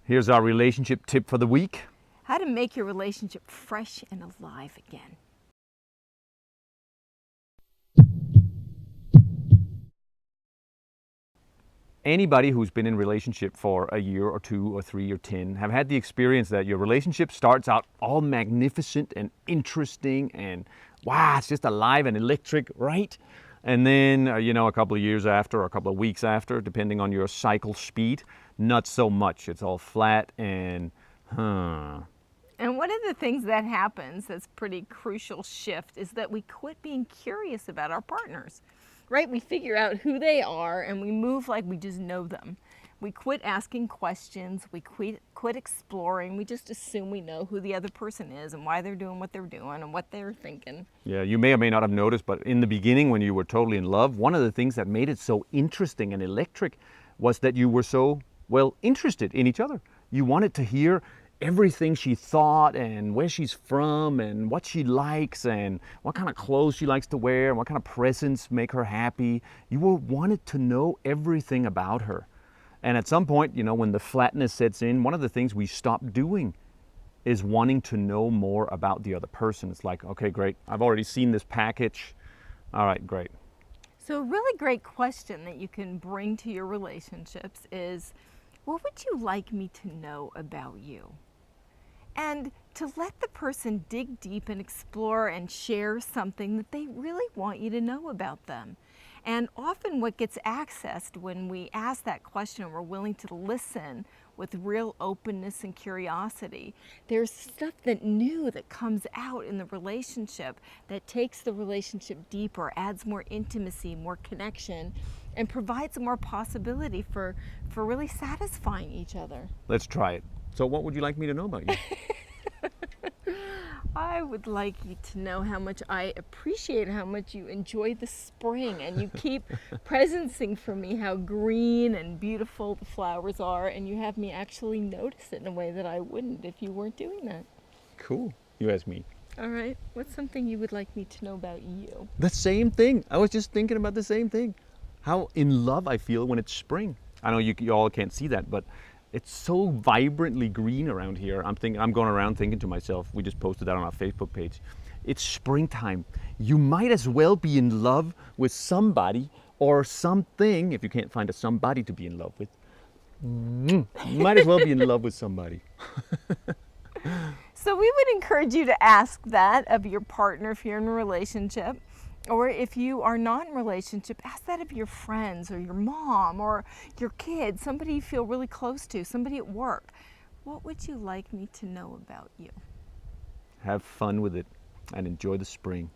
Here's our relationship tip for the week. How to make your relationship fresh and alive again. Anybody who's been in a relationship for a year or 2 or 3 or 10 have had the experience that your relationship starts out all magnificent and interesting and wow, it's just alive and electric, right? And then, a couple of years after or a couple of weeks after, depending on your cycle speed, not so much. It's all flat and, And one of the things that happens that's pretty crucial shift is that we quit being curious about our partners, right? We figure out who they are and we move like we just know them. We quit asking questions, we quit exploring, we just assume we know who the other person is and why they're doing what they're doing and what they're thinking. Yeah, you may or may not have noticed, but in the beginning when you were totally in love, one of the things that made it so interesting and electric was that you were so, interested in each other. You wanted to hear everything she thought and where she's from and what she likes and what kind of clothes she likes to wear and what kind of presents make her happy. You wanted to know everything about her. And at some point, when the flatness sets in, one of the things we stop doing is wanting to know more about the other person. It's like, okay, great. I've already seen this package. All right, great. So a really great question that you can bring to your relationships is, what would you like me to know about you? And to let the person dig deep and explore and share something that they really want you to know about them. And often what gets accessed when we ask that question and we're willing to listen with real openness and curiosity, there's stuff that comes out in the relationship that takes the relationship deeper, adds more intimacy, more connection, and provides more possibility for really satisfying each other. Let's try it. So what would you like me to know about you? I would like you to know how much I appreciate how much you enjoy the spring and you keep presencing for me how green and beautiful the flowers are, and you have me actually notice it in a way that I wouldn't if you weren't doing that. Cool. You asked me. All right. What's something you would like me to know about you? The same thing. I was just thinking about the same thing. How in love I feel when it's spring. I know you all can't see that, but it's so vibrantly green around here. I'm going around thinking to myself, we just posted that on our Facebook page. It's springtime. You might as well be in love with somebody or something, if you can't find a somebody to be in love with. You might as well be in love with somebody. So we would encourage you to ask that of your partner if you're in a relationship. Or if you are not in a relationship, ask that of your friends or your mom or your kids, somebody you feel really close to, somebody at work. What would you like me to know about you? Have fun with it and enjoy the spring.